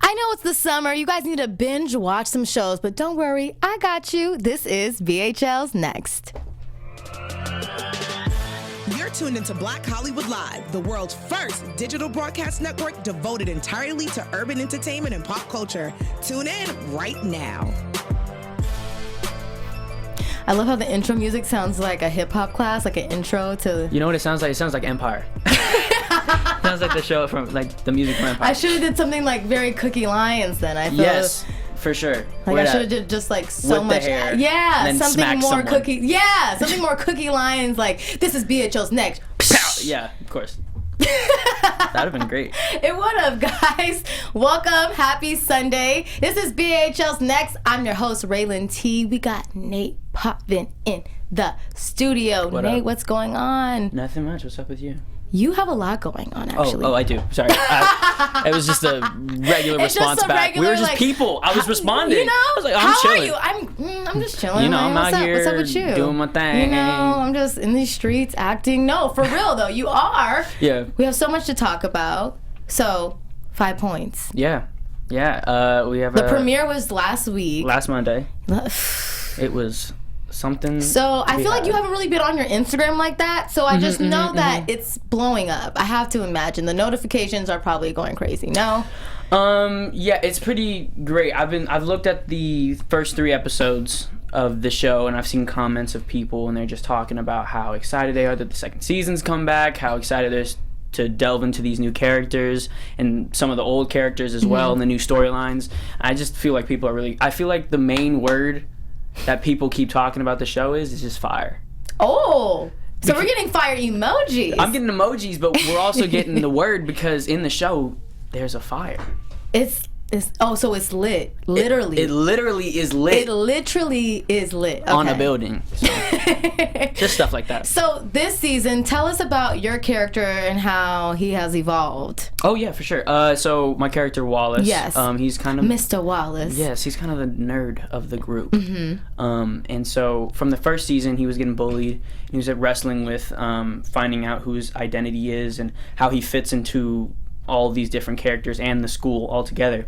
I know it's the summer. You guys need to binge watch some shows, but don't worry, I got you. This is VHL's Next. You're tuned into Black Hollywood Live, the world's first digital broadcast network devoted entirely to urban entertainment and pop culture. Tune in right now. I love how the intro music sounds like a hip-hop class, like an intro to... You know what it sounds like? It sounds like Empire. Sounds like the show from, like, the music from Empire. I should have did something like very Cookie Lions then. I feel Yes, for sure. like I should have did just like so With much. the hair, yeah, and then something smack more someone. Cookie. Yeah, something more Cookie Lions. Like this is BHL's Next. Yeah, of course. That would have been great. It would have, guys. Welcome. Happy Sunday. This is BHL's Next. I'm your host, Raylan T. We got Nate Potvin in the studio. What Nate, up? what's going on? Nothing much. What's up with you? You have a lot going on, actually. Oh, I do. Sorry. It was just a regular It's just response a back. We regular, were just like, people. I was responding. You know, I was like, I'm how chilling. are you? I'm just chilling. You know, man. I'm What's out up? here What's up with you? doing my thing. You know, I'm just in these streets acting. No, for real though, you are. Yeah. We have so much to talk about. So, 5 points. Yeah. We have The premiere was last week. last Monday. It was something. So I we ful like you had. haven't really been on your Instagram like that. So I just know that it's blowing up. I have to imagine the notifications are probably going crazy. No. Yeah, it's pretty great. I've looked at the first 3 episodes of the show, and I've seen comments of people, and they're just talking about how excited they are that the second season's come back, how excited they're to delve into these new characters and some of the old characters as well, and the new storylines. I just feel like people are really. I feel like the main word that people keep talking about the show is just fire. Oh. So we're getting fire emojis. I'm getting emojis, but we're also getting the word because in the show there's a fire. So it's lit. Literally. It literally is lit. It literally is lit. Okay. On a building. So, just stuff like that. So this season, tell us about your character and how he has evolved. Oh yeah, for sure. So my character Wallace. Yes. He's kind of Mr. Wallace. Yes, he's kind of the nerd of the group. And so from the first season, he was getting bullied. He was wrestling with finding out who his identity is and how he fits into all these different characters and the school all together.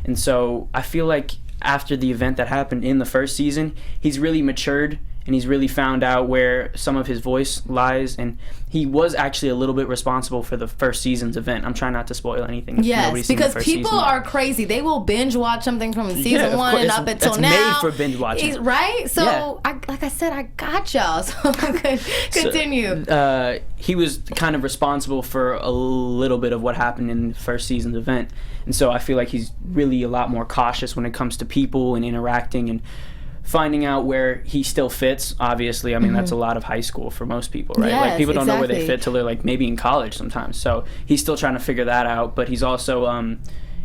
And so I feel like after the event that happened in the first season, he's really matured and he's really found out where some of his voice lies, and he was actually a little bit responsible for the first season's event. I'm trying not to spoil anything. If Yes, nobody's seen the because first people season. are crazy. They will binge watch something from season Yeah, of 1 course. and up until That's now. made for binge watching. Right? So, Yeah. like I said, I got y'all. So continue. He was kind of responsible for a little bit of what happened in the first season's event, and so I feel like he's really a lot more cautious when it comes to people and interacting and finding out where he still fits. Obviously, I mean, that's a lot of high school for most people, right? Yes, like people don't know where they exactly. fit till they're like maybe in college sometimes. So he's still trying to figure that out, but he's also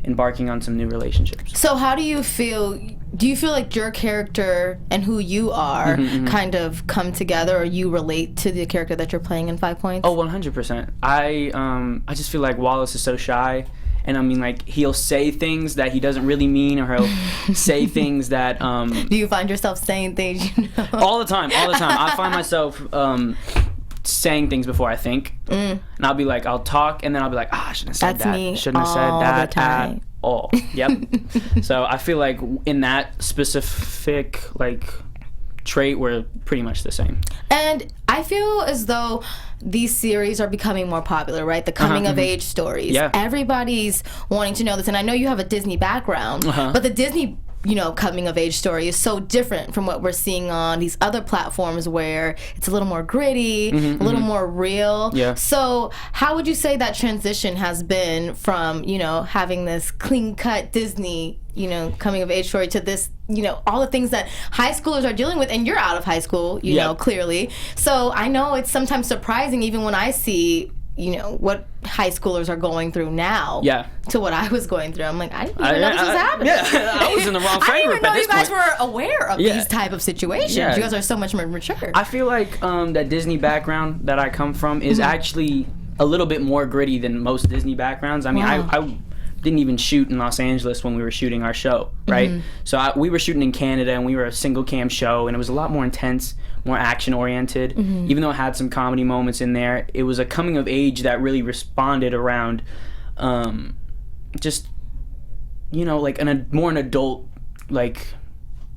embarking on some new relationships. So how do you feel? Do you feel like your character and who you are kind of come together, or you relate to the character that you're playing in 5 Points? Oh, 100%. I just feel like Wallace is so shy. And I mean, like, he'll say things that he doesn't really mean, or he'll say things that... do you find yourself saying things you know? All the time. I find myself saying things before I think. And I'll be like, I'll talk, and then I'll be like, I shouldn't have said That's that. me Shouldn't have said all that the time. at all. Yep. So I feel like in that specific, like, trait, we're pretty much the same. And I feel as though these series are becoming more popular, right? The coming of age stories. Yeah. Everybody's wanting to know this, and I know you have a Disney background, but the Disney, coming of age story is so different from what we're seeing on these other platforms where it's a little more gritty, a little more real. Yeah. So how would you say that transition has been from, having this clean-cut Disney, coming of age story to this, all the things that high schoolers are dealing with, and you're out of high school, you know, clearly. So I know it's sometimes surprising even when I see, what high schoolers are going through now to what I was going through. I'm like, I didn't even know this was happening. Yeah, I was in the wrong I frame didn't even group know at this you guys point. were aware of these type of situations. Yeah. You guys are so much more mature. I feel like that Disney background that I come from is actually a little bit more gritty than most Disney backgrounds. I mean, I didn't even shoot in Los Angeles when we were shooting our show, right? So we were shooting in Canada, and we were a single cam show, and it was a lot more intense, more action oriented. Even though it had some comedy moments in there, it was a coming of age that really responded around just like more an adult, like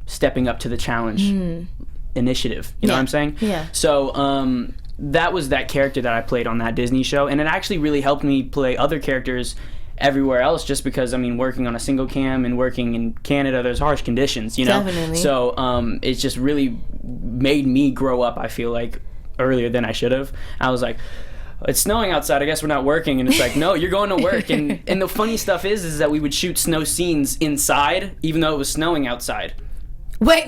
stepping up to the challenge initiative. You know what I'm saying? Yeah. So that was that character that I played on that Disney show, and it actually really helped me play other characters everywhere else, just because working on a single cam and working in Canada, there's harsh conditions, Definitely. So it's just really made me grow up, I feel like, earlier than I should have. I was like, it's snowing outside, I guess we're not working. And it's like, no, you're going to work. And the funny stuff is that we would shoot snow scenes inside even though it was snowing outside. Wait.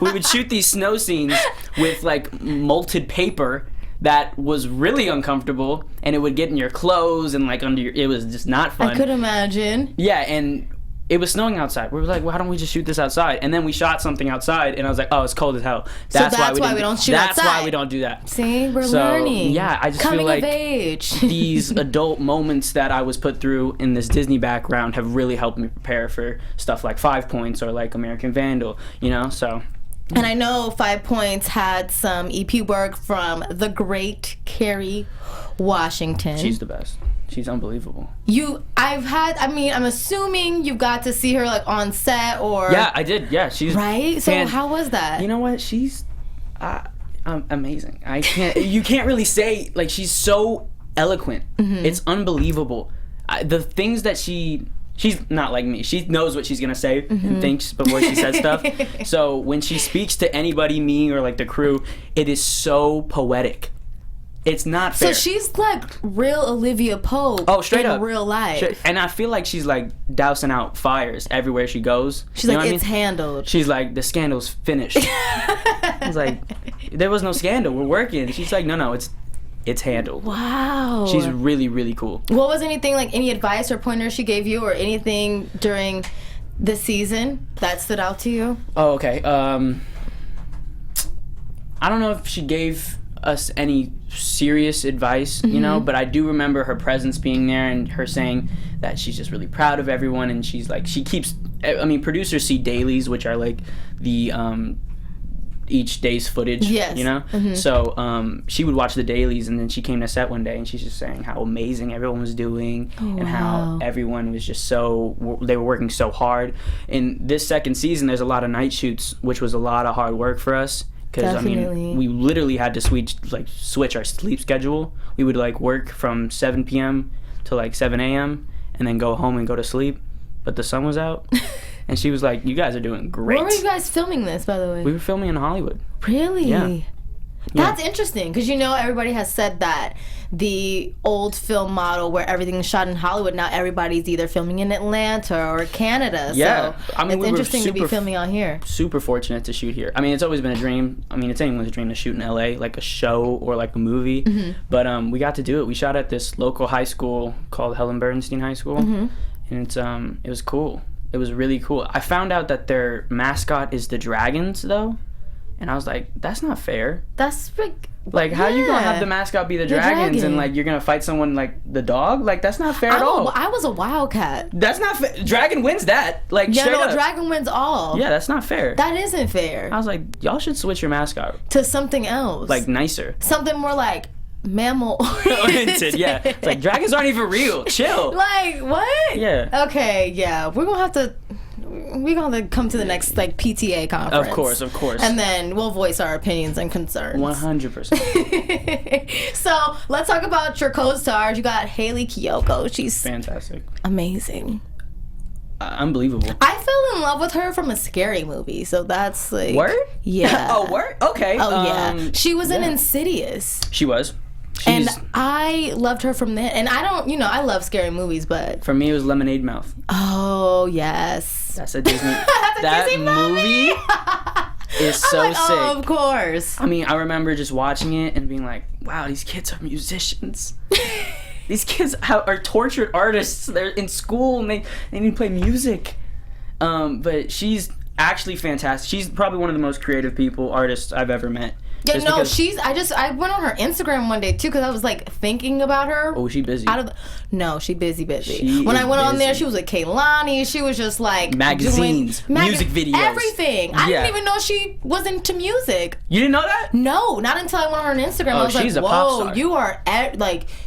We would shoot these snow scenes with like molted paper that was really uncomfortable, and it would get in your clothes and like under your, it was just not fun. I could imagine. Yeah, and it was snowing outside. We were like, why don't we just shoot this outside? And then we shot something outside, and I was like, oh, it's cold as hell. That's why we don't shoot outside. That's why we don't do that. See, we're learning. Yeah, I just Coming feel like of age. these adult moments that I was put through in this Disney background have really helped me prepare for stuff like 5 Points or like American Vandal, so... And I know 5 Points had some EP work from the great Kerry Washington. She's the best. She's unbelievable. I'm assuming you got to see her like on set or... Yeah, I did. Yeah, she's... Right? So how was that? You know what? She's amazing. You can't really say, like, she's so eloquent. Mm-hmm. It's unbelievable. The things that she's not like me. She knows what she's going to say and thinks before she says stuff. So when she speaks to anybody, me or like the crew, it is so poetic. It's not fair. So she's like real Olivia Pope. Oh, straight up. In real life. And I feel like she's like dousing out fires everywhere she goes. She's like, it's handled. She's like, the scandal's finished. I was like, there was no scandal. We're working. She's like, no, it's handled. Wow. She's really, really cool. What was anything, like any advice or pointers she gave you or anything during the season that stood out to you? Oh, okay. I don't know if she gave us any serious advice, but I do remember her presence being there and her saying that she's just really proud of everyone, and she's like, she keeps, producers see dailies, which are like the, each day's footage, yes. So she would watch the dailies, and then she came to set one day and she's just saying how amazing everyone was doing and how everyone was just they were working so hard. In this second season, there's a lot of night shoots, which was a lot of hard work for us, because we literally had to switch our sleep schedule. We would like work from 7 p.m. to like 7 a.m. and then go home and go to sleep, but the sun was out. And she was like, you guys are doing great. Where were you guys filming this, by the way? We were filming in Hollywood. Really? Yeah. That's interesting, because everybody has said that the old film model where everything is shot in Hollywood, now everybody's either filming in Atlanta or Canada. Yeah. So it's interesting to be filming out here. Super fortunate to shoot here. It's always been a dream. It's anyone's dream to shoot in LA, like a show or like a movie. Mm-hmm. But we got to do it. We shot at this local high school called Helen Bernstein High School. Mm-hmm. And it was cool. It was really cool. I found out that their mascot is the dragons, though. And I was like, that's not fair. That's like, how you gonna have the mascot be the dragons and like you're gonna fight someone like the dog? Like, that's not fair at all. I was a wildcat. That's not fair. Dragon wins that. Like, dragon wins all. Yeah, that's not fair. That isn't fair. I was like, y'all should switch your mascot to something else, like nicer, something more like mammal oriented. Yeah, it's like dragons aren't even real. Chill. Like what? Yeah. Okay. Yeah, we're gonna have to come to the next like PTA conference. Of course. And then we'll voice our opinions and concerns. 100%. So let's talk about your co-stars. You got Haley Kiyoko. She's fantastic. Amazing. Unbelievable. I fell in love with her from a Scary Movie, so that's like... Word? Yeah. Oh, word? Okay. Oh, yeah. She was in Insidious. She was. And I loved her from that. And I don't, I love scary movies, but... For me, it was Lemonade Mouth. Oh, yes. That's a Disney... that Disney movie is so sick. Oh, of course. I remember just watching it and being like, wow, these kids are musicians. These kids are tortured artists. They're in school and they need to play music. But she's actually fantastic. She's probably one of the most creative artists I've ever met. Yeah, no, I went on her Instagram one day too because I was like thinking about her. Oh, she busy? No, she busy. When I went on there, she was with Kaylani. She was just like magazines, music videos, everything. I didn't even know she was into music. You didn't know that? No, not until I went on her Instagram. I was like, whoa, you are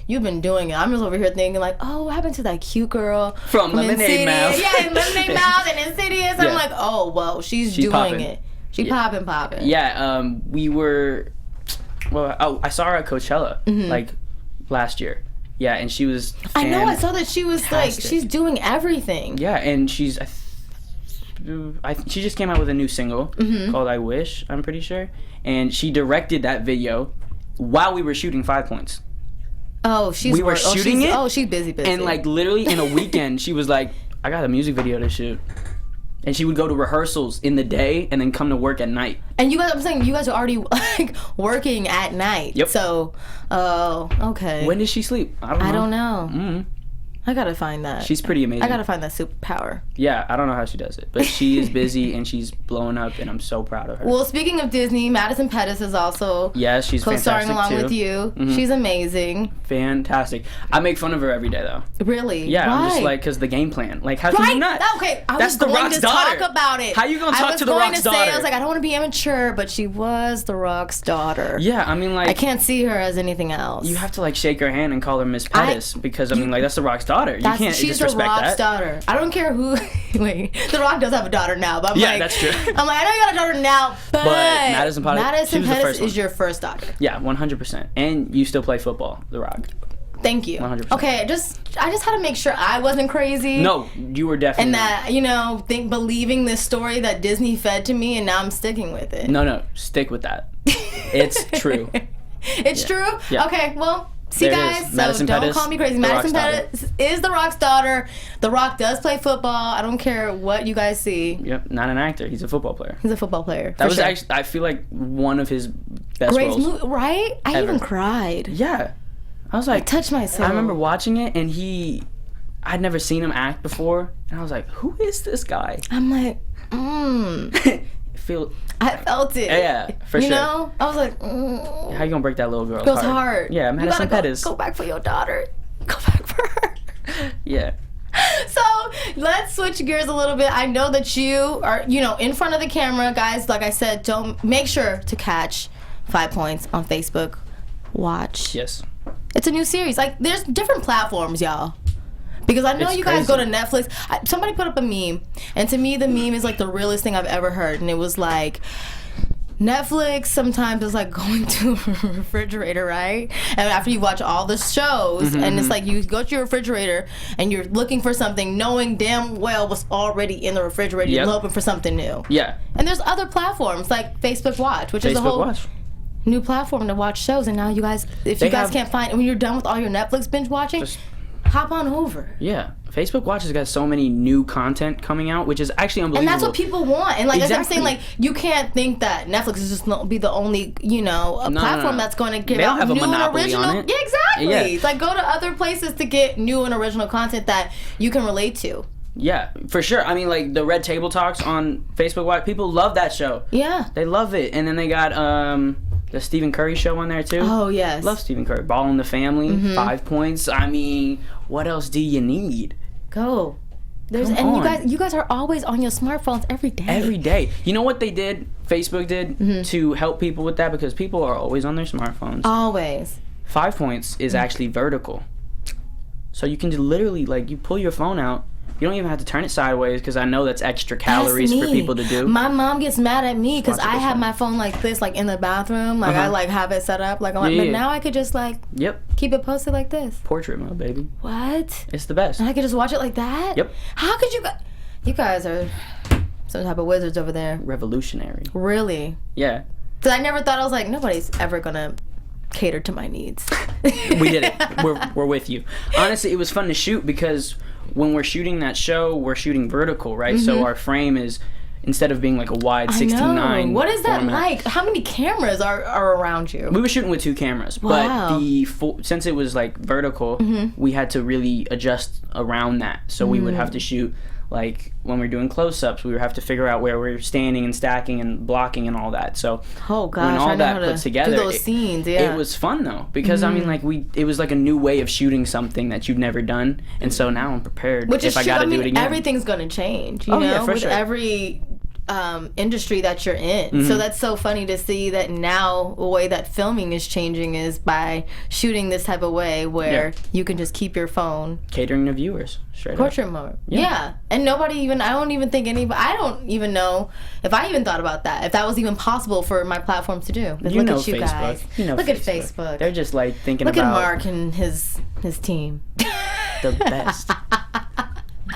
you've been doing it. I'm just over here thinking like, oh, what happened to that cute girl from Lemonade Mouth? Yeah, Lemonade Mouth and Insidious. I'm like, oh, well, she's doing popping. it. She popping. Yeah, we were. Well, I saw her at Coachella like last year. Yeah, and she was. I know. I saw that she was like she's doing everything. Yeah, and she just came out with a new single called "I Wish." I'm pretty sure, and she directed that video while we were shooting 5 Points. Oh, we were shooting it. Oh, she's busy. And like literally in a weekend, she was like, "I got a music video to shoot." And she would go to rehearsals in the day and then come to work at night. And I'm saying you guys are already like working at night. Yep. So, okay. When does she sleep? I don't know. Mm-hmm. I gotta find that. She's pretty amazing. I gotta find that superpower. Yeah, I don't know how she does it, but she is busy and she's blowing up, and I'm so proud of her. Well, speaking of Disney, Madison Pettis is also she's co-starring along too. with you. Mm-hmm. She's amazing. Fantastic. I make fun of her every day though. Really? Yeah, Why? I'm just like, because the game plan. Like, how can you not? Okay, That's The Rock's daughter. Talk about it. How you gonna talk to The Rock's daughter? I was like, I don't want to be immature, but she was The Rock's daughter. Yeah, I mean, like, I can't see her as anything else. You have to like shake her hand and call her Miss Pettis because I mean, like, that's The Rock's daughter. You can't She's The Rock's daughter. I don't care who. Wait, The Rock does have a daughter now, but I'm like, that's true. I'm like, I know you got a daughter now, but Madison Pettis is your first daughter. Yeah, 100%. And you still play football, The Rock. Thank you. 100%. Okay, I just had to make sure I wasn't crazy. No, you were definitely. And that believing this story that Disney fed to me, and now I'm sticking with it. No, stick with that. It's true. It's true. Yeah. Okay, well. See, guys, so don't call me crazy. Madison Pettis is The Rock's daughter. The Rock does play football. I don't care what you guys see. Yep, not an actor. He's a football player. He's a football player. That was actually, I feel like, one of his best roles. Right? I even cried. Yeah. I was like... I touched myself. I remember watching it, and I'd never seen him act before, and I was like, who is this guy? I'm like, I felt it. Yeah, for sure. You know? I was like, how you gonna break that little girl's heart? Yeah, Madison Pettis. Go back for your daughter. Go back for her. Yeah. So let's switch gears a little bit. I know that you are, in front of the camera, guys. Like I said, don't make sure to catch 5 Points on Facebook. Watch. Yes. It's a new series. Like, there's different platforms, y'all. Because I know you guys go to Netflix. Somebody put up a meme, and to me, the meme is like the realest thing I've ever heard. And it was like, Netflix sometimes is like going to a refrigerator, right? And after you watch all the shows, and it's like you go to your refrigerator and you're looking for something, knowing damn well what's already in the refrigerator. You're hoping for something new. Yeah. And there's other platforms like Facebook Watch, which is a whole new platform to watch shows. And now you guys, if you guys can't find, when you're done with all your Netflix binge watching, hop on over. Yeah. Facebook Watch has got so many new content coming out, which is actually unbelievable. And that's what people want. And like, as I'm saying, like, you can't think that Netflix is just not be the only, platform that's going to give out new and original. On it. Yeah, exactly. Yeah. It's like, go to other places to get new and original content that you can relate to. Yeah, for sure. I mean, like, the Red Table Talks on Facebook Watch, people love that show. Yeah. They love it. And then they got the Stephen Curry show on there, too. Oh, yes. Love Stephen Curry. Ball in the Family, 5 Points. I mean, what else do you need? Go. You guys are always on your smartphones every day. Every day. You know what they did? Facebook did to help people with that, because people are always on their smartphones. Always. 5 Points is actually vertical, so you can just literally, like, you pull your phone out. You don't even have to turn it sideways, because I know that's extra calories for people to do. My mom gets mad at me because I have my phone like this, like in the bathroom. Like I like have it set up. Like, but now I could just like keep it posted like this. Portrait mode, baby. What? It's the best. And I could just watch it like that? Yep. How could you guys are some type of wizards over there. Revolutionary. Really? Yeah. Because I never thought, I was like, nobody's ever going to cater to my needs. We did it. We're with you. Honestly, it was fun to shoot because when we're shooting that show, we're shooting vertical, right? So our frame is, instead of being like a wide 16:9. What is that format, like? How many cameras are around you? We were shooting with 2 cameras, but since it was like vertical, we had to really adjust around that. So we would have to shoot like when we're doing close-ups, we would have to figure out where we're standing and stacking and blocking and all that. So when all that put together, those scenes, it was fun though, because I mean, like it was like a new way of shooting something that you've never done, and so now I'm prepared. Which if I gotta do it again, everything's gonna change. You know, yeah, for with sure. every industry that you're in. So that's so funny to see that now the way that filming is changing is by shooting this type of way where you can just keep your phone catering to viewers straight portrait up. mode. Yeah. And I don't even know if I even thought about that, if that was even possible for my platforms to do. Look at you Facebook. guys. Look at Facebook. They're just like thinking Look about at Mark and his team. the best.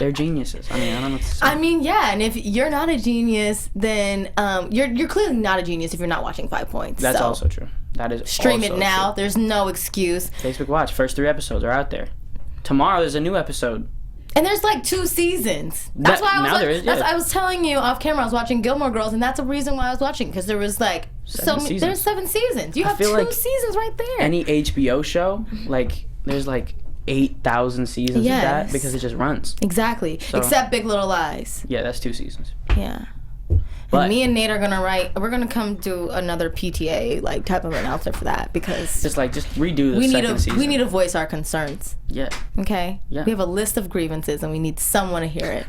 They're geniuses. I mean, I don't know what to say. I mean, yeah, and if you're not a genius, then you're clearly not a genius if you're not watching 5 Points. That's so. also true. That is Stream also it now. true. There's no excuse. Facebook Watch. First 3 episodes are out there. Tomorrow there's a new episode. And there's like 2 seasons. That's why I was telling you off camera. I was watching Gilmore Girls, and that's the reason why I was watching, because there was like there's 7 seasons. You have 2 seasons right there. Any HBO show, like there's like 8,000 seasons of that, because it just runs. Exactly. So, except Big Little Lies. Yeah, that's 2 seasons. Yeah. But, and me and Nate are we're gonna come do another PTA like type of announcement for that, because just redo the second season. We need to voice our concerns. Yeah. Okay. Yeah. We have a list of grievances and we need someone to hear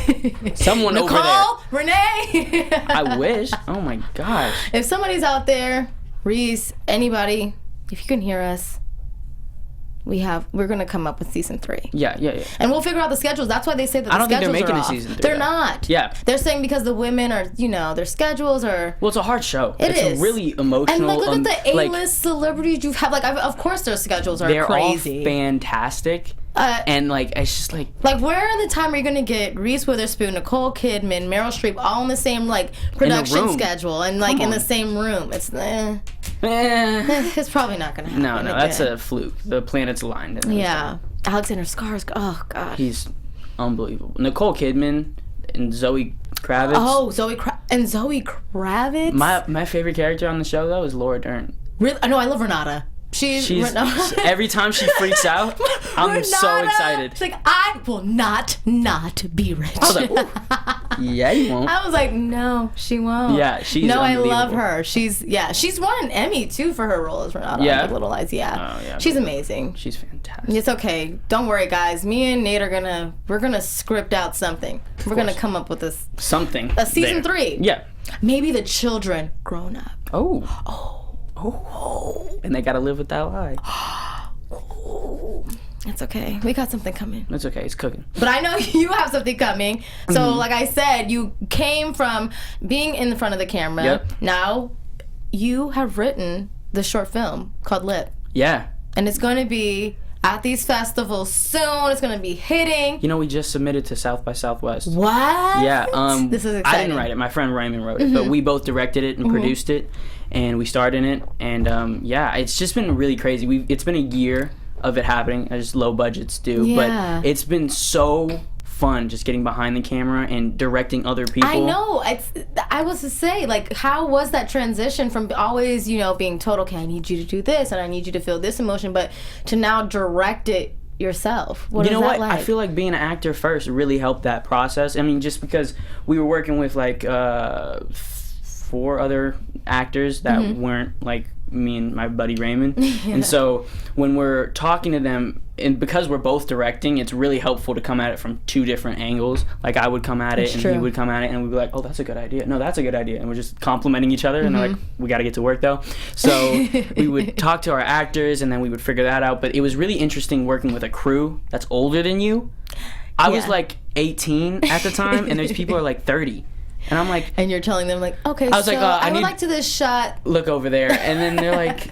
it. Someone Nicole, over there. Renee. I wish. Oh my gosh. If somebody's out there, Reese, anybody, if you can hear us, we're gonna come up with season 3. Yeah. And we'll figure out the schedules. That's why they say that I don't the think schedules they're making are off. a season 3. They're not. Yeah. They're saying because the women are, their schedules are. Well, it's a hard show. It's a really emotional. And look at the A-list celebrities you have. Of course their schedules are crazy. They're all fantastic. And it's just like where in the time are you gonna get Reese Witherspoon, Nicole Kidman, Meryl Streep all in the same production schedule and in the same room? It's it's probably not gonna happen. No, that's a fluke. The planets aligned. Yeah, Alexander Skarsgård. Oh God, he's unbelievable. Nicole Kidman and Zoe Kravitz. Oh, Zoe Kravitz. My favorite character on the show though is Laura Dern. Really? No, I love Renata. She's every time she freaks out, I'm so excited. She's like, I will not be rich. I was like, ooh. Yeah, you won't. I was like, no, she won't. Yeah, she's I love her. She's won an Emmy too for her role as Renata. Yeah. Big Little Lies. Yeah. Oh, yeah. She's amazing. She's fantastic. It's okay. Don't worry, guys. Me and Nate we're gonna script out something. We're gonna come up with a season 3. Yeah. Maybe the children grown up. Oh. And they gotta live with that lie. It's okay. We got something coming. It's okay. It's cooking. But I know you have something coming. So, like I said, you came from being in the front of the camera. Yep. Now, you have written the short film called Lip. Yeah. And it's going to be at these festivals soon. It's going to be hitting. We just submitted to South by Southwest. What? Yeah. This is exciting. I didn't write it. My friend Raymond wrote it. But we both directed it and produced it. And we starred in it. And, it's just been really crazy. It's been a year of it happening, as low budgets do. Yeah. But it's been so fun just getting behind the camera and directing other people. I know. I was to say, how was that transition from always, being told, okay, I need you to do this and I need you to feel this emotion, but to now direct it yourself? What is that like? I feel like being an actor first really helped that process. I mean, just because we were working with 4 other actors that weren't me and my buddy Raymond. And so when we're talking to them, and because we're both directing, it's really helpful to come at it from 2 different angles. I would come at it and he would come at it, and we'd be like, oh, that's a good idea. No, that's a good idea. And we're just complimenting each other, and they're like, we got to get to work though. So we would talk to our actors, and then we would figure that out. But it was really interesting working with a crew that's older than you. I was 18 at the time, and there's people who are 30. And I'm like... And you're telling them, okay, I was I would like to this shot... Look over there. And then they're like...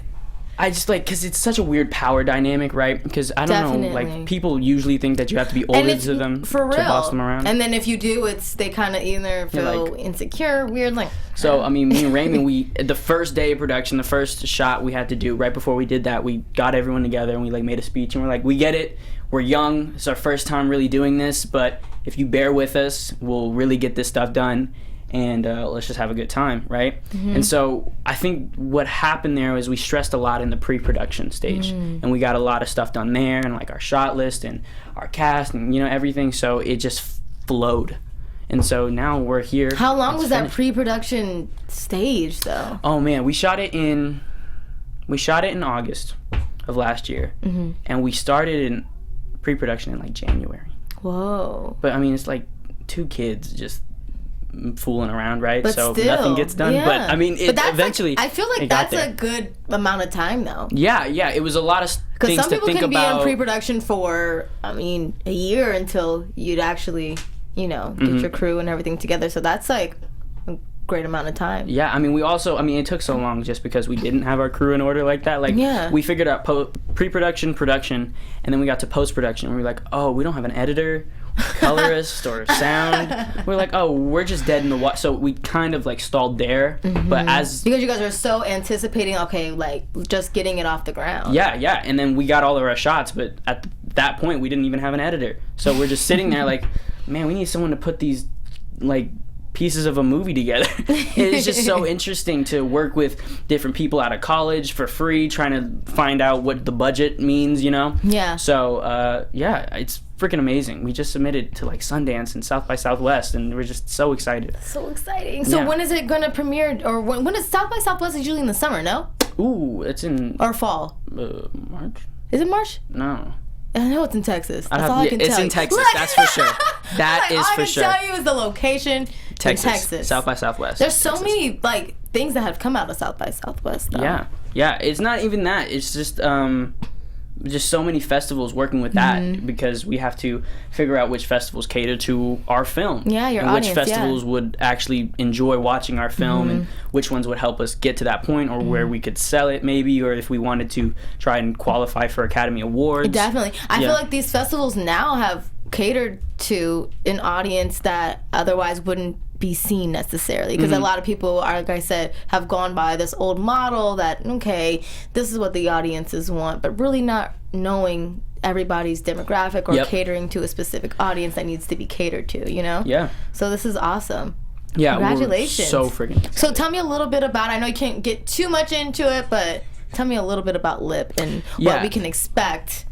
I just because it's such a weird power dynamic, right? Because I don't know, people usually think that you have to be older to them for real. To boss them around. And then if you do, they kind of either feel insecure, weird, So, I mean, me and Raymond, the first day of production, the first shot we had to do, right before we did that, we got everyone together and we made a speech, and we're like, we get it, we're young, it's our first time really doing this, but if you bear with us, we'll really get this stuff done. And let's just have a good time, right? And so I think what happened there was we stressed a lot in the pre-production stage, and we got a lot of stuff done there, and our shot list and our cast and everything. So it just flowed. And so now we're here. How long was that pre-production stage, though? Oh man, we shot it in August of last year, and we started in pre-production in like January. Whoa! But I mean, it's like 2 kids just fooling around, right? But so still, nothing gets done. yeah. But I mean, eventually, I feel like that's a good amount of time, though. Yeah, it was a lot of things to think about. Because some people can be in pre-production for, I mean, a year until you'd actually, get your crew and everything together. So that's like a great amount of time. Yeah, I mean, it took so long just because we didn't have our crew in order like that. Like, we figured out pre-production, production, and then we got to post-production. And we were like, oh, we don't have an editor, colorist, or sound. We're like, oh, we're just dead in the water. So we kind of like stalled there. But because you guys are so anticipating, okay, like just getting it off the ground. Yeah, and then we got all of our shots, but at that point we didn't even have an editor. So we're just sitting there like, man, we need someone to put these like pieces of a movie together. It's just so interesting to work with different people out of college for free, trying to find out what the budget means, Yeah. So it's freaking amazing. We just submitted to like Sundance and South by Southwest, and we're just so excited. So exciting. So when is it going to premiere, or when is South by Southwest? Is usually in the summer, no? Ooh, it's in or fall. March. Is it March? No. I know it's in Texas. That's all I can tell you. It's in Texas, that's for sure. That is for sure. All I can tell you is the location in Texas. South by Southwest. There's so many like things that have come out of South by Southwest, though. Yeah. It's not even that. It's just so many festivals working with that, because we have to figure out which festivals cater to our film. Yeah, your audience, which festivals would actually enjoy watching our film, and which ones would help us get to that point, or where we could sell it maybe, or if we wanted to try and qualify for Academy Awards. Definitely. I feel like these festivals now have catered to an audience that otherwise wouldn't be seen necessarily, because a lot of people are, like I said, have gone by this old model that, okay, this is what the audiences want, but really not knowing everybody's demographic or catering to a specific audience that needs to be catered to, Yeah. So this is awesome. Yeah, congratulations. We're so freaking excited. So tell me a little bit about, I know you can't get too much into it, but tell me a little bit about Lip and what we can expect.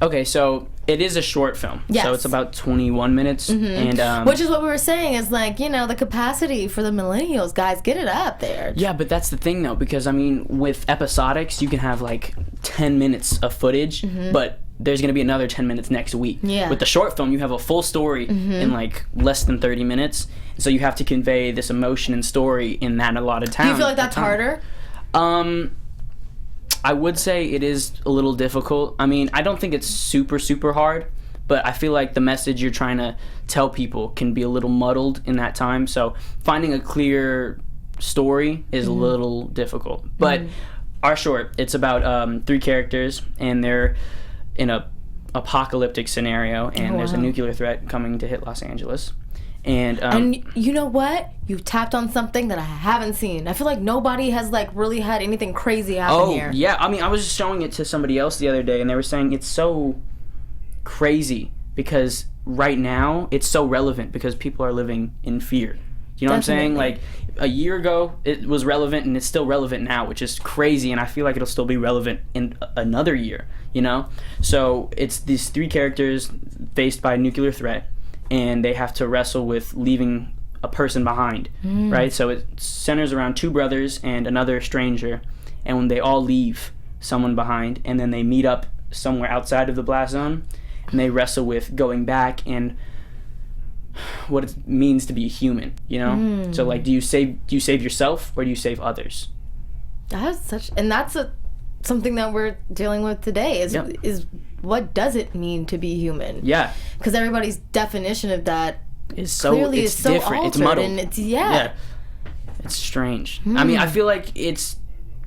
Okay, so it is a short film. Yes. So it's about 21 minutes. And which is what we were saying is like, the capacity for the millennials, guys, get it up there. Yeah, but that's the thing though, because I mean, with episodics, you can have like 10 minutes of footage, but there's going to be another 10 minutes next week. Yeah. With the short film, you have a full story in like less than 30 minutes. So you have to convey this emotion and story in that allotted time. Do you feel like that's harder? I would say it is a little difficult. I mean, I don't think it's super, super hard, but I feel like the message you're trying to tell people can be a little muddled in that time. So finding a clear story is a little difficult. But our short, it's about 3 characters, and they're in a apocalyptic scenario, and there's a nuclear threat coming to hit Los Angeles. And you know what? You tapped on something that I haven't seen. I feel like nobody has like really had anything crazy happen here. Oh, yeah. I mean, I was just showing it to somebody else the other day, and they were saying it's so crazy because right now it's so relevant because people are living in fear. You know what I'm saying? Like a year ago it was relevant, and it's still relevant now, which is crazy, and I feel like it'll still be relevant in another year, So it's these 3 characters faced by a nuclear threat, and they have to wrestle with leaving a person behind, right? So it centers around 2 brothers and another stranger, and when they all leave someone behind, and then they meet up somewhere outside of the blast zone, and they wrestle with going back and what it means to be a human, So like, do you save yourself, or do you save others? That's something that we're dealing with today is what does it mean to be human? Yeah. Because everybody's definition of that is so different. Altered, it's muddled. And it's It's strange. I mean, I feel like it's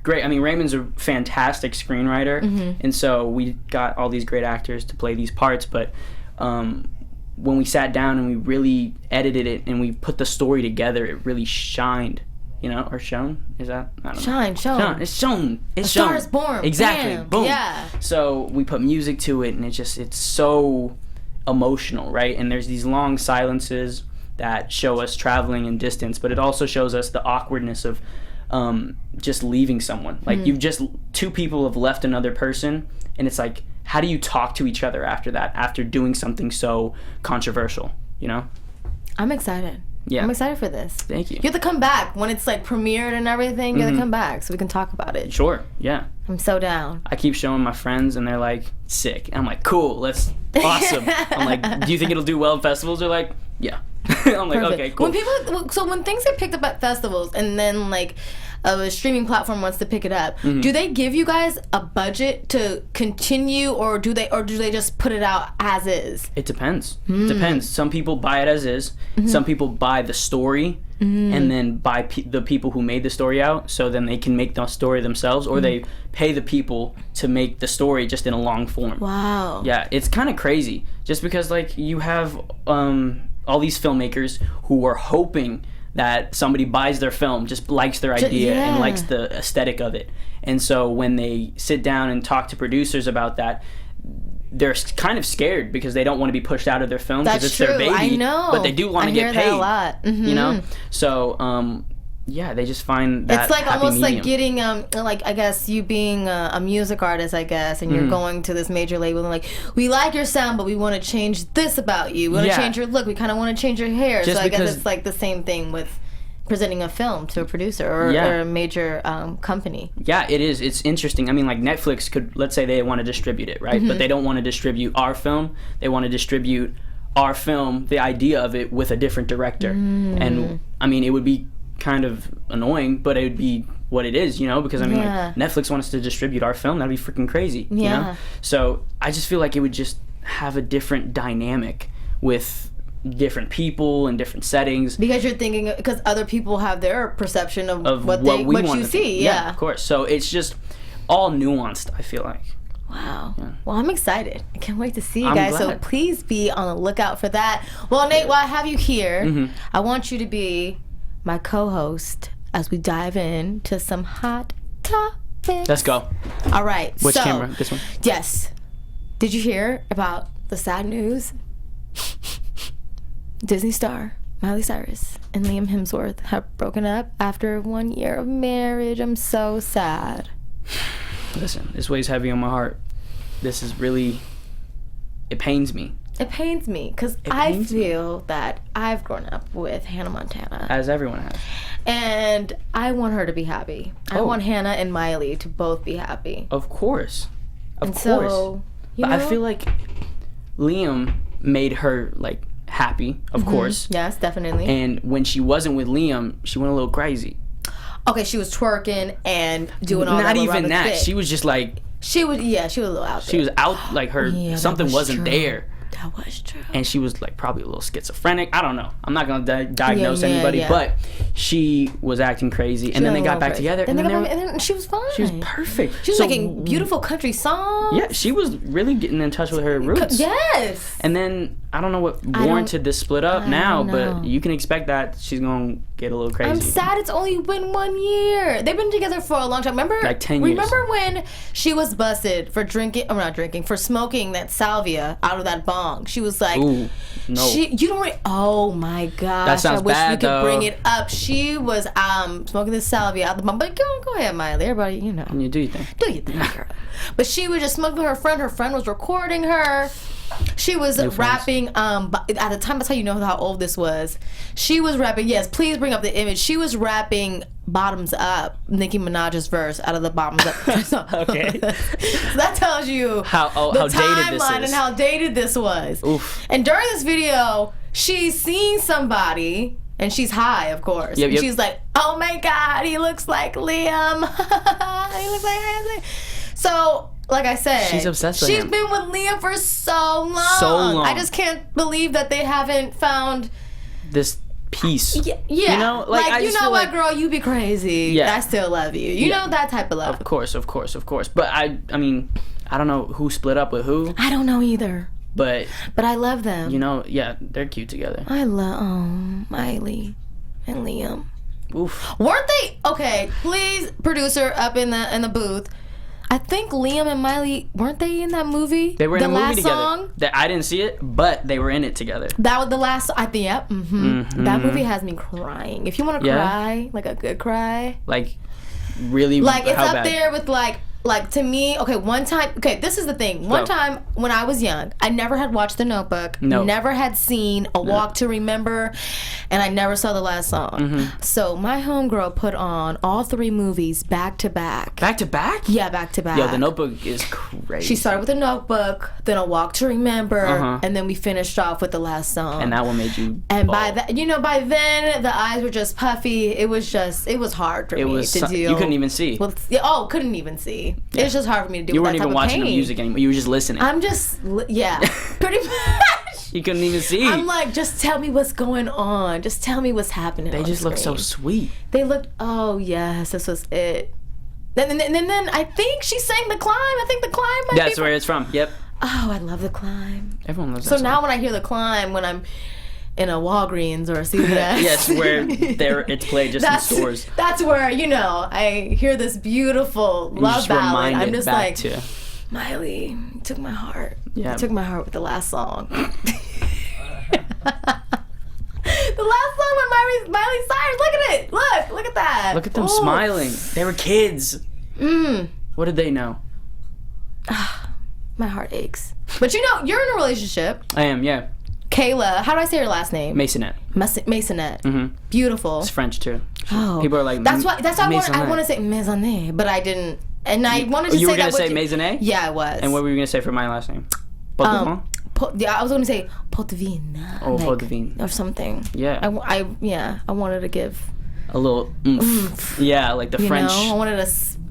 great. I mean, Raymond's a fantastic screenwriter, and so we got all these great actors to play these parts, but when we sat down and we really edited it and we put the story together, it really shined. Or shown? Is that? I don't know. Shone. It's shown. It's shown. A Star is Born. Exactly. Bam. Boom. Yeah. So we put music to it, and it's so emotional, right? And there's these long silences that show us traveling in distance, but it also shows us the awkwardness of just leaving someone. Like you've just 2 people have left another person, and it's like, how do you talk to each other after that, after doing something so controversial? I'm excited. Yeah. I'm excited for this. Thank you. You have to come back when it's like premiered and everything. You have to come back so we can talk about it. Sure, yeah. I'm so down. I keep showing my friends and they're like, sick. And I'm like, cool, awesome. I'm like, do you think it'll do well in festivals? They're like, yeah. I'm like, Perfect. okay, cool. When things get picked up at festivals and then like a streaming platform wants to pick it up, do they give you guys a budget to continue, or do they just put it out as is? It depends. It depends. Some people buy it as is. Some people buy the story and then buy the people who made the story out, so then they can make the story themselves, or they pay the people to make the story just in a long form. Wow. Yeah, it's kind of crazy. Just because like you have all these filmmakers who are hoping that somebody buys their film, just likes their idea and likes the aesthetic of it. And so when they sit down and talk to producers about that, they're kind of scared because they don't want to be pushed out of their film because it's their baby. I know. But they do want to get paid. I hear that a lot. You know? So, yeah, they just find that it's like happy almost medium. like getting like I guess you being a music artist, I guess, and you're going to this major label and like, we like your sound but we want to change this about you, we want to change your look, we kind of want to change your hair. Just so I guess it's like the same thing with presenting a film to a producer or a major company. Yeah, it is. It's interesting. I mean, like Netflix could, let's say they want to distribute it, right? But they don't want to distribute our film. They want to distribute our film, the idea of it, with a different director. And I mean, it would be kind of annoying, but it would be what it is, you know, because I mean, like, Netflix wants to distribute our film. That'd be freaking crazy, you know? So I just feel like it would just have a different dynamic with different people and different settings, because you're thinking, because other people have their perception of what you see. Yeah, of course. So it's just all nuanced, I feel like. Wow. Yeah. Well, I'm excited. I can't wait to see you guys. So please be on the lookout for that. Well, Nate, while I have you here, I want you to be my co-host as we dive in to some hot topics. Let's go. All right. Which camera? This one? Yes. Did you hear about the sad news? Disney star Miley Cyrus and Liam Hemsworth have broken up after 1 year of marriage. I'm so sad. Listen, this weighs heavy on my heart. This is really, it pains me. It pains me because I feel that I've grown up with Hannah Montana. As everyone has. And I want her to be happy. I want Hannah and Miley to both be happy. Of course. Of course. So, but I feel like Liam made her, like, happy, of course. Yes, definitely. And when she wasn't with Liam, she went a little crazy. Okay, she was twerking and doing all that. Not even that. She was just like... She was a little out there. She was out, like something wasn't there. That was true. And she was like probably a little schizophrenic. I don't know. I'm not going to diagnose anybody, but she was acting crazy. And then they got back together. And then she was fine. She was perfect. She was making beautiful country songs. Yeah, she was really getting in touch with her roots. Yes. And then I don't know what warranted this split up now, but you can expect that she's going to get a little crazy. I'm sad it's only been 1 year. They've been together for a long time. Remember? Like 10 years. Remember when she was busted for for smoking that salvia out of that bong? She was like, ooh, no. Oh my gosh. That sounds bad, I wish we could bring it up. She was smoking the salvia out of the bong. But go ahead, Miley. Everybody, you know. You do your thing. Do your thing, girl. But she was just smoking with her friend. Her friend was recording her. She was rapping, at the time, that's how you know how old this was. She was rapping, yes, please bring up the image. She was rapping Bottoms Up, Nicki Minaj's verse out of the Bottoms Up. Okay. So that tells you how dated this is. Timeline and how dated this was. Oof. And during this video, she's seen somebody, and she's high, of course. Yep. She's like, oh my God, he looks like Liam. He looks like Liam. So... like I said, she's obsessed with him. She's been with Liam for so long. I just can't believe that they haven't found this peace. Yeah. You know, like you know what, girl, you be crazy. Yeah. I still love you. You know, that type of love. Of course. But I mean, I don't know who split up with who. I don't know either. But I love them. You know, yeah, they're cute together. I love Miley and Liam. Oof. Weren't they? Okay, please, producer up in the booth. I think Liam and Miley, weren't they in that movie? They were in a movie together. Song? I didn't see it, but they were in it together. That was the last. I think. Yep. That movie has me crying. If you want to cry, like a good cry, like really, like it's how up bad? there with like Like, to me, okay, one time, okay, this is the thing. One time when I was young, I never had watched The Notebook, never had seen A Walk to Remember, and I never saw the last song. Mm-hmm. So my homegirl put on all 3 movies back to back. Back to back? Yeah, back to back. Yo, The Notebook is crazy. She started with The Notebook, then A Walk to Remember, and then we finished off with the last song. And that one made you And ball. by then, the eyes were just puffy. It was hard for me to do. You couldn't even see. Couldn't even see. Yeah. It's just hard for me to do. You with weren't that even type watching of the pain. music anymore. You were just listening. I'm just, pretty much. You couldn't even see. I'm like, just tell me what's going on. Just tell me what's happening. They just look so sweet. They looked, oh yes, this was it. Then I think she sang The Climb. I think The Climb might be. That's where it's from. Yep. Oh, I love The Climb. Everyone loves that So song. now when I hear The Climb, when I'm in a Walgreens or a CVS. Yes, where it's played just in stores. That's where, I hear this beautiful love ballad. I'm just like, to... Miley, you took my heart. Yeah. You took my heart with the last song. The last song with Miley Cyrus. Look at it. Look at that. Look at them smiling. They were kids. What did they know? My heart aches. But you're in a relationship. I am, yeah. Kayla, how do I say your last name? Masonette. Masonette. Mm-hmm. Beautiful. It's French too. Oh. People are like, that's why I want to say Maisonette. Maisonette, but I didn't. And I wanted to say that. You were going to say Maisonette? Yeah, I was. And what were you going to say for my last name? Potvin? I was going to say Potvin. Oh, Potvin. Or something. Yeah. I wanted to give a little oomph. Yeah, like the French. I wanted to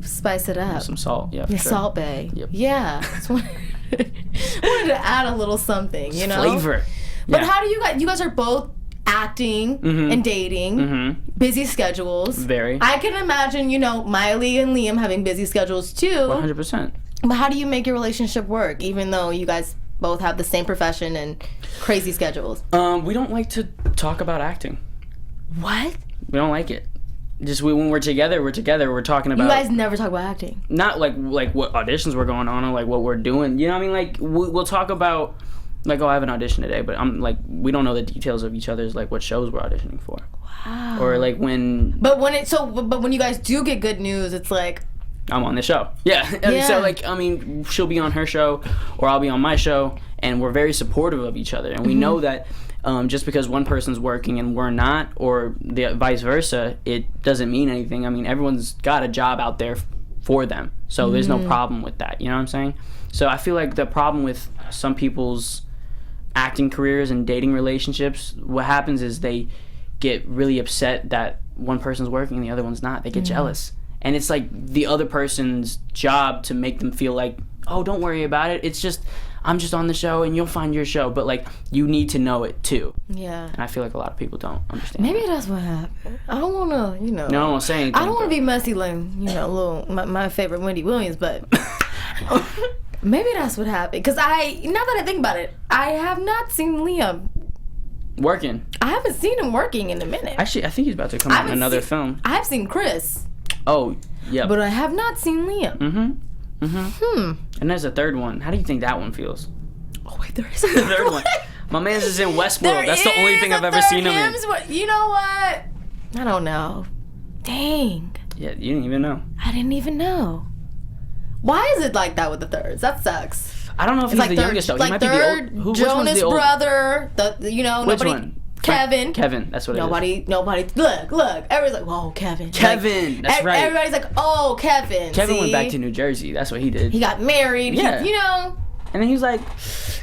spice it up. Some salt, yeah. Yeah, sure. Salt Bay. Yep. Yeah. I wanted to add a little something, Flavor. But how do you guys are both acting and dating, busy schedules. Very. I can imagine, Miley and Liam having busy schedules too. 100%. But how do you make your relationship work, even though you guys both have the same profession and crazy schedules? We don't like to talk about acting. What? We don't like it. Just when we're together, we're talking about... You guys never talk about acting? Not like what auditions were going on or like what we're doing. You know what I mean? Like we'll talk about like, oh, I have an audition today, but I'm like, we don't know the details of each other's like what shows we're auditioning for. Wow. Or like when... But when you guys do get good news, it's like... I'm on the show. Yeah. Yeah. So like, I mean, she'll be on her show or I'll be on my show, and we're very supportive of each other. And we know that just because one person's working and we're not, or the vice versa, it doesn't mean anything. I mean, everyone's got a job out there for them. So there's no problem with that. You know what I'm saying? So I feel like the problem with some people's acting careers and dating relationships, what happens is they get really upset that one person's working and the other one's not. They get jealous. And it's like the other person's job to make them feel like, oh, don't worry about it. It's just, I'm just on the show and you'll find your show. But like, you need to know it too. Yeah. And I feel like a lot of people don't understand. Maybe that's what happened. I don't want to, No, I don't want to say anything. I don't want to be messy like, my favorite Wendy Williams, but maybe that's what happened. Because now that I think about it, I have not seen Liam working. I haven't seen him working in a minute. Actually, I think he's about to come out in another film. I have seen Chris. Oh, yeah. But I have not seen Liam. And there's a third one. How do you think that one feels? Oh, wait, there is a third one. My man's is in Westworld. That's the only thing I've ever seen him in. You know what? I don't know. Dang. Yeah, you didn't even know. I didn't even know. Why is it like that with the thirds? That sucks. I don't know if he's like the youngest though. Like he might third, be the old. Jonas brother. Which Nobody. one? Kevin. Kevin. That's what it is. Nobody. Look. Everybody's like, whoa, Kevin. Kevin. That's right. Everybody's like, oh, Kevin. Kevin went back to New Jersey. That's what he did. He got married. Yeah. And then he was like,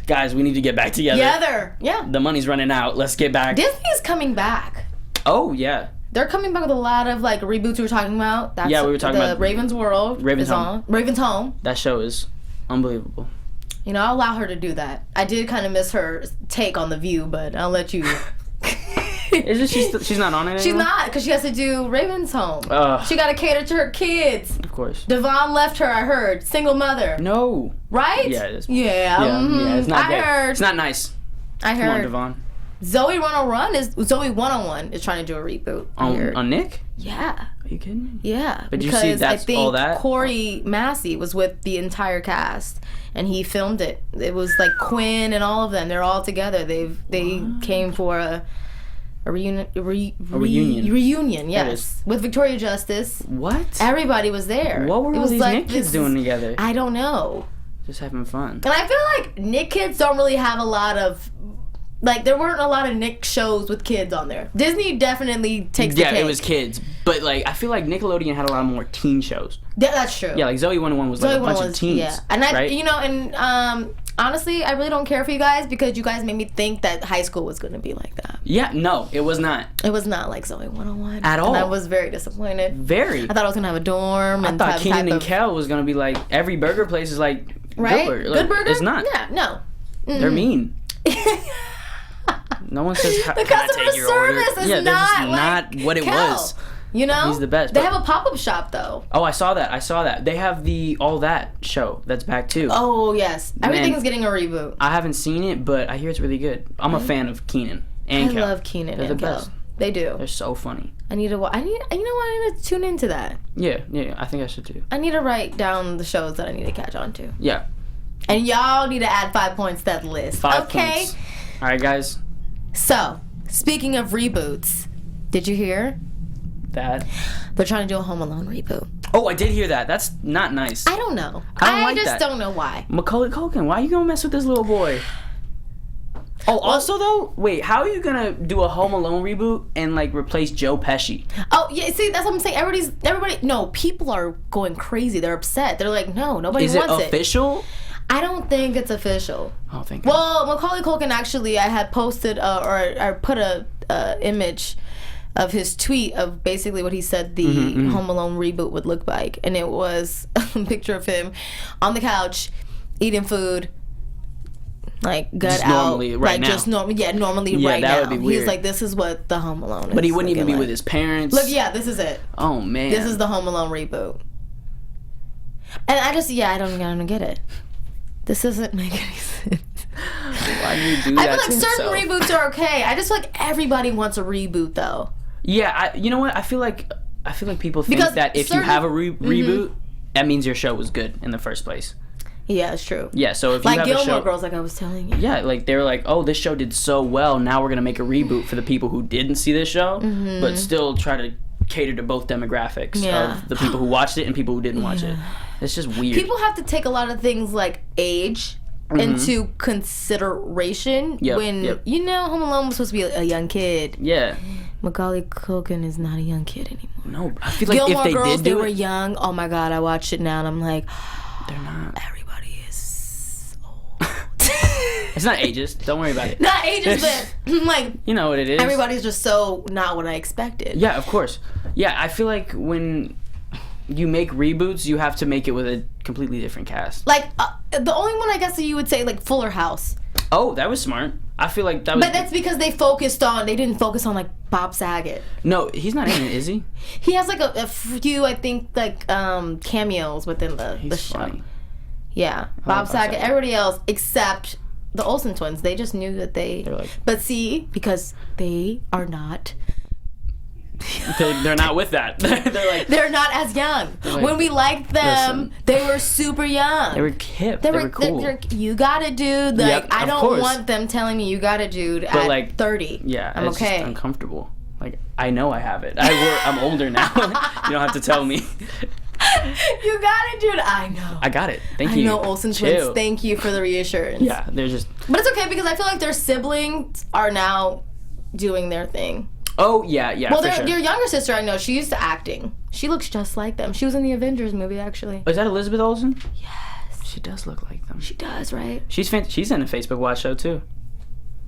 guys, we need to get back together. Yeah. The money's running out. Let's get back. Disney is coming back. Oh, yeah. They're coming back with a lot of like reboots we were talking about. We were talking about Raven's World. Raven's Home. On. Raven's Home. That show is unbelievable. I'll allow her to do that. I did kind of miss her take on The View, but I'll let you. She's not on it anymore? She's not, because she has to do Raven's Home. She got to cater to her kids. Of course. Devon left her, I heard. Single mother. No. Right? Yeah, it is. Yeah. Yeah, it's not I heard. It's not nice. I heard. Come on, Devon. Zoe 101 is trying to do a reboot. On Nick? Yeah. Are you kidding me? Yeah. But you see that's all that? I think Corey Massey was with the entire cast, and he filmed it. It was like Quinn and all of them. They're all together. They came for A reunion. Reunion. Yes, with Victoria Justice. What? Everybody was there. What were all these Nick kids doing together? I don't know. Just having fun. And I feel like Nick kids don't really have a lot of, like, there weren't a lot of Nick shows with kids on there. Disney definitely takes the cake. Yeah, it was kids. But, like, I feel like Nickelodeon had a lot more teen shows. Yeah, that's true. Yeah, like Zoe 101 was like a bunch of teens. Yeah. And right? Honestly, I really don't care for you guys because you guys made me think that high school was going to be like that. Yeah, no, it was not. It was not like Zoe 101. At all. And I was very disappointed. Very. I thought I was going to have a dorm. I thought Kenan and Kel was going to be like, every burger place is like, right? Good burger? It's not. Yeah, no. Mm-mm. They're mean. No one says, the customer service is not what it Kel. was. You know? He's the best. They have a pop-up shop, though. Oh, I saw that. They have the All That show that's back, too. Oh, yes. Everything's getting a reboot. I haven't seen it, but I hear it's really good. I'm a fan of Kenan and Kel. I love Kenan and Kel. They're the best. They do. They're so funny. I need to watch. You know what? I need to tune into that. Yeah, I think I should, too. I need to write down the shows that I need to catch on to. Yeah. And y'all need to add 5 points to that list. 5 okay? points. All right, guys. So, speaking of reboots, did you hear? That they're trying to do a Home Alone reboot. Oh, I did hear that. That's not nice. I don't know. I just don't know why. Macaulay Culkin, why are you gonna mess with this little boy? Oh, also though, wait, how are you gonna do a Home Alone reboot and like replace Joe Pesci? Oh yeah, see that's what I'm saying. Everybody, no, people are going crazy. They're upset. They're like, no, nobody wants it. Is it official? I don't think it's official. Oh, thank God. Well, Macaulay Culkin actually, I had posted or I put a image of his tweet of basically what he said the Home Alone reboot would look like, and it was a picture of him on the couch eating food, like gut just out, normally, right like now. just normally right that now. Would be weird. He's like, this is what the Home Alone is. But he wouldn't even be like. with his parents. Look, yeah, this is it. Oh man, this is the Home Alone reboot, and I don't get it. This doesn't make any sense. Why do you do that? I feel like certain reboots are okay. I just feel like everybody wants a reboot though. Yeah, you know what? I feel like people think that if you have a reboot, that means your show was good in the first place. Yeah, it's true. Yeah, so if like you have Gilmore a show, Girls, like I was telling you. Yeah, like they were like, oh, this show did so well. Now we're gonna make a reboot for the people who didn't see this show, but still try to cater to both demographics of the people who watched it and people who didn't watch it. It's just weird. People have to take a lot of things like age into consideration when you know Home Alone was supposed to be a young kid. Yeah. Macaulay Culkin is not a young kid anymore. No, I feel like Gilmore if they Girls, did do they were it, young. Oh my God, I watched it now and I'm like, they're not. Everybody is old. It's not ageist. Don't worry about it. Not ageist, but like, you know what it is. Everybody's just so not what I expected. Yeah, of course. Yeah, I feel like when you make reboots, you have to make it with a completely different cast. Like the only one I guess that you would say like Fuller House. Oh, that was smart. I feel like that was. But that's because they didn't focus on like Bob Saget. No, he's not in it, is he? He has like a few, I think, like cameos within the show. Funny. Yeah, Bob Saget. Everybody else except the Olsen twins. They just knew that they're like. But see, because they are not. They're not with that. They're not as young. Like, when we liked them, they were super young. They were hip. They were cool. You got a dude. Like I don't want them telling me you got a dude at like 30. Yeah, I'm it's okay. Just uncomfortable. Like I know I have it. I'm older now. You don't have to tell me. You got it, dude. I know. I got it. Thank you. I know, Olsen twins. Thank you for the reassurance. Yeah, they're just. But it's okay because I feel like their siblings are now doing their thing. Oh, yeah. Well, their younger sister, I know, she used to acting. She looks just like them. She was in the Avengers movie, actually. Oh, is that Elizabeth Olsen? Yes. She does look like them. She does, right? She's in a Facebook Watch show, too.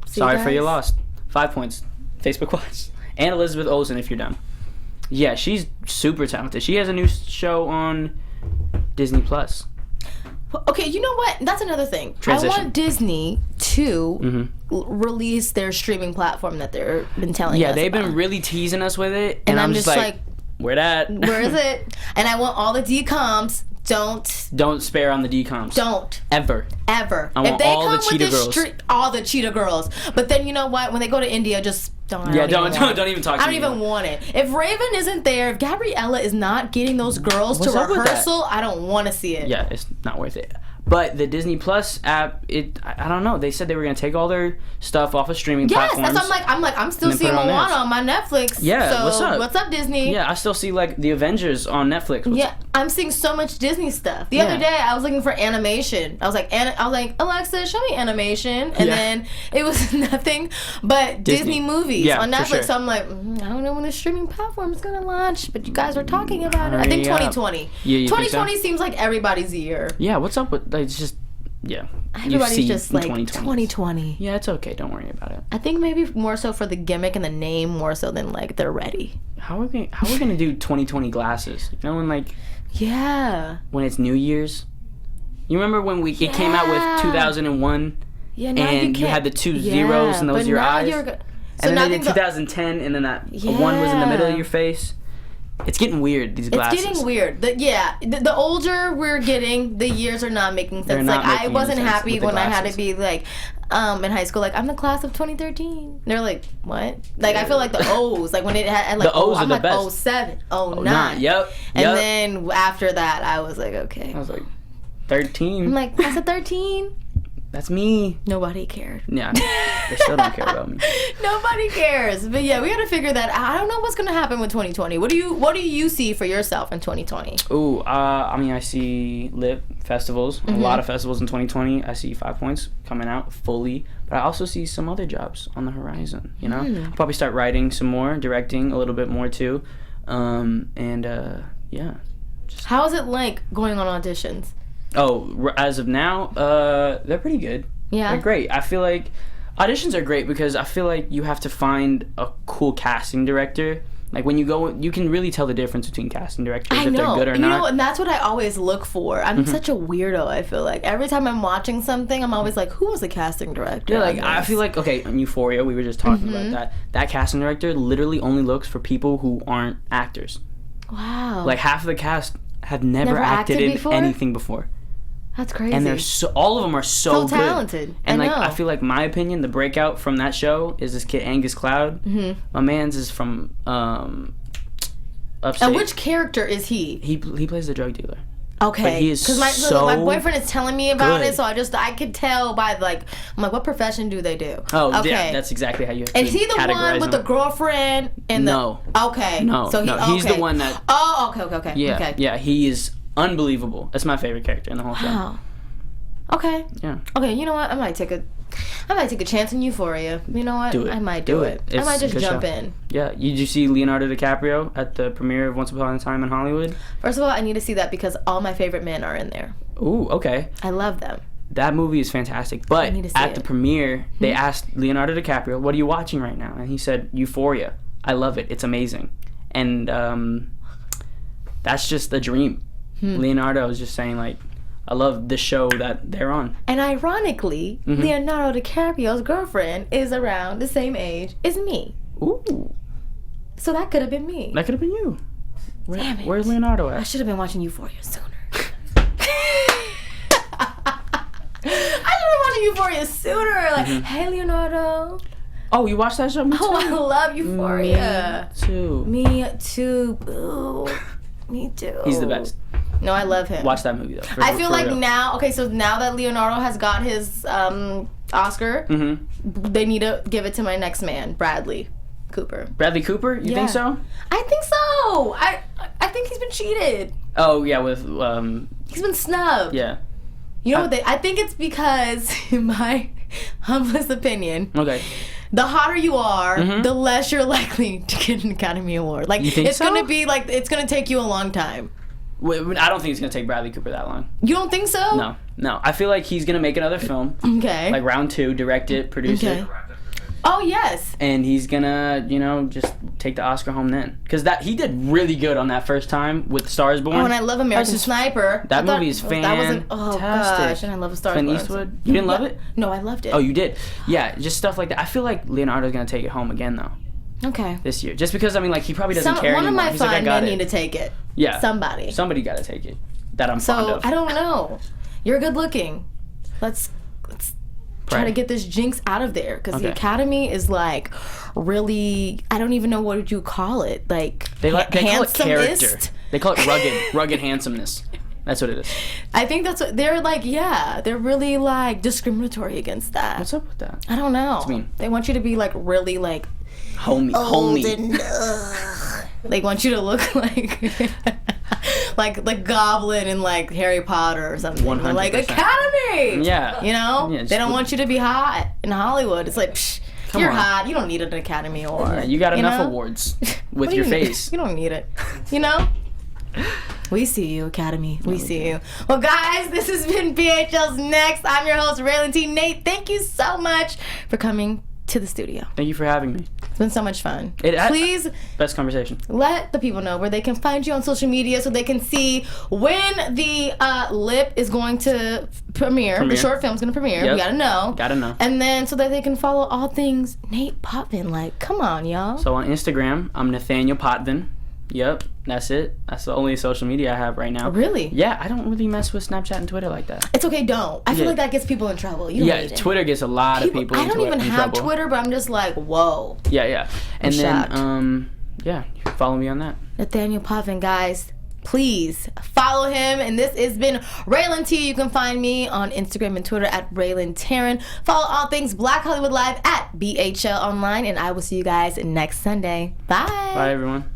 Sorry for your loss. 5 points. Facebook Watch. And Elizabeth Olsen, if you're done. Yeah, she's super talented. She has a new show on Disney+. Okay, you know what? That's another thing. Transition. I want Disney to release their streaming platform that they've been telling us Yeah, they've about. been really teasing us with it. And I'm just like, where that? Where is it? And I want all the DComs. Don't spare on the DComs. Don't. Ever. I want all the Cheetah Girls. All the Cheetah Girls. But then you know what? When they go to India, just don't. Yeah, don't even talk to me. I don't even want it. If Raven isn't there, if Gabriella is not getting those girls to rehearsal, I don't want to see it. Yeah, it's not worth it. But the Disney Plus app, I don't know. They said they were gonna take all their stuff off of streaming platforms. Yes, that's what I'm still seeing Moana on my Netflix. Yeah, so what's up, Disney? Yeah, I still see like the Avengers on Netflix. I'm seeing so much Disney stuff. The other day, I was looking for animation. I was like, Alexa, show me animation, and then it was nothing but Disney movies on Netflix. Sure. So I'm like, I don't know when the streaming platform is gonna launch, but you guys are talking about it. I think 2020. 2020 seems like everybody's year. Yeah, what's up with it's just everybody's just like 2020. Yeah, it's okay. Don't worry about it. I think maybe more so for the gimmick and the name, more so than like they're ready. How are we gonna do 2020 glasses? You know, when it's New Year's. You remember when it came out with 2001? Yeah, now and you had the two zeros and those were your eyes. And then they did 2010, and then that one was in the middle of your face. It's getting weird, these glasses. It's getting weird. The older we're getting, the years are not making sense. I wasn't happy when I had to be like, in high school, like, I'm the class of 2013. They're like, what? Like, I feel like the O's, like when it had like, the O's are the best. 07, 09. Yep. And then after that, I was like, okay. I was like, 13. I'm like, class of 13? That's me. Nobody cared. Yeah, they still don't care about me. Nobody cares. But yeah, we got to figure that out. I don't know what's going to happen with 2020. What do you see for yourself in 2020? Ooh, I see lit festivals, a lot of festivals in 2020. I see 5 Points coming out fully, but I also see some other jobs on the horizon, you know? I'll probably start writing some more, directing a little bit more too. Yeah. How is it like going on auditions? Oh, as of now, they're pretty good. Yeah. They're great. I feel like auditions are great because I feel like you have to find a cool casting director. Like when you go, you can really tell the difference between casting directors if they're good or not. You know, and that's what I always look for. I'm such a weirdo, I feel like. Every time I'm watching something, I'm always like, who was the casting director? Yeah, like I feel like, okay, in Euphoria, we were just talking about that. That casting director literally only looks for people who aren't actors. Wow. Like half of the cast have never acted in anything before. That's crazy. And they're all of them are so good. Talented. And I feel like my opinion, the breakout from that show is this kid Angus Cloud. My man's is from upstate. And which character is he? He plays the drug dealer. Okay. But he is so my boyfriend is telling me about good. it, so I could tell by I'm like, what profession do they do? Oh, okay. Yeah, that's exactly how you have to Is he the one with the girlfriend and No. Okay. No. So he's the one that. Oh, okay. Yeah. Okay. Yeah, he is unbelievable. That's my favorite character in the whole show. Wow. Okay. Yeah. Okay, you know what? I might take a chance in Euphoria. You know what? Do it. I might do it. I might just jump in. Yeah. Did you see Leonardo DiCaprio at the premiere of Once Upon a Time in Hollywood? First of all, I need to see that because all my favorite men are in there. Ooh, okay. I love them. That movie is fantastic. But at the premiere, they asked Leonardo DiCaprio, what are you watching right now? And he said, Euphoria. I love it. It's amazing. And that's just the dream. Leonardo was just saying, like, I love the show that they're on. And ironically, Leonardo DiCaprio's girlfriend is around the same age as me. Ooh. So that could have been me. That could have been you. Damn it. Where's Leonardo at? I should have been watching Euphoria sooner. Like, hey, Leonardo. Oh, you watched that show? Me too. Oh, I love Euphoria. Me too. Boo. Me too. He's the best. No, I love him. Watch that movie, though. I feel like now that Leonardo has got his Oscar, they need to give it to my next man, Bradley Cooper. Bradley Cooper? You think so? I think so. I think he's been cheated. Oh, yeah, with... He's been snubbed. Yeah. You know what? I think it's because, in my humblest opinion... Okay. The hotter you are, the less you're likely to get an Academy Award. Like, it's gonna be like, it's gonna take you a long time. I don't think it's gonna take Bradley Cooper that long. You don't think so? No. I feel like he's gonna make another film. Okay. Like round 2, direct it, produce it. Oh, yes. And he's gonna, just take the Oscar home then. Because he did really good on that first time with Stars Born. Oh, and I love American Sniper. That movie is fantastic. Oh, gosh, and I love A Star is Born. Clint Eastwood? You didn't love it? No, I loved it. Oh, you did? Yeah, just stuff like that. I feel like Leonardo's gonna take it home again, though. Okay. This year. Just because, he probably doesn't care anymore. One of my fine men need to take it. Yeah. Somebody gotta take it. That I'm fond of. So, I don't know. You're good looking. Let's try to get this jinx out of there, because the Academy is like really, I don't even know what would you call it, like they call it character. They call it rugged handsomeness. That's what it is. I think that's what they're like. Yeah, they're really like discriminatory against that. What's up with that? I don't know. What's it mean? They want you to be like really like Homey. and, they want you to look like like Goblin and like Harry Potter or something. 100%. Like Academy. Yeah. You know? Yeah, they don't want you to be hot in Hollywood. It's like, psh, you're on. hot. You don't need an Academy Award. Yeah, you got enough know? awards with What do your you need? face. You don't need it. You know? We see you, Academy. We see you. Well, guys, this has been BHL's Next. I'm your host, Raylan T. Nate, thank you so much for coming to the studio. Thank you for having me. It's been so much fun. Please best conversation. let the people know where they can find you on social media so they can see when the Lip is going to premiere. The short film's going to premiere. Yep. We got to know. And then so that they can follow all things Nate Potvin. Like, come on, y'all. So on Instagram, I'm Nathaniel Potvin. Yep, that's it. That's the only social media I have right now. Really? Yeah, I don't really mess with Snapchat and Twitter like that. It's okay, don't. I feel like that gets people in trouble. You don't need it. Twitter gets a lot of people I don't even in have trouble. Twitter, but I'm just like, whoa. Yeah. And shocked. then, you can follow me on that. Nathaniel Potvin, guys. Please follow him. And this has been Raylan T. You can find me on Instagram and Twitter at Raylan Taryn. Follow all things Black Hollywood Live at BHL Online. And I will see you guys next Sunday. Bye. Bye, everyone.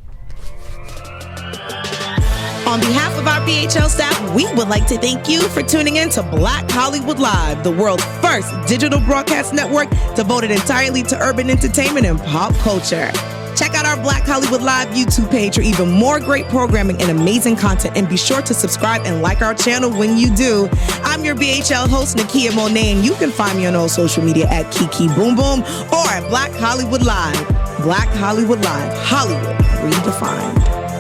On behalf of our BHL staff, we would like to thank you for tuning in to Black Hollywood Live, the world's first digital broadcast network devoted entirely to urban entertainment and pop culture. Check out our Black Hollywood Live YouTube page for even more great programming and amazing content, and be sure to subscribe and like our channel when you do. I'm your BHL host, Nakia Monet, and you can find me on all social media at Kiki Boom Boom or at Black Hollywood Live. Black Hollywood Live, Hollywood redefined.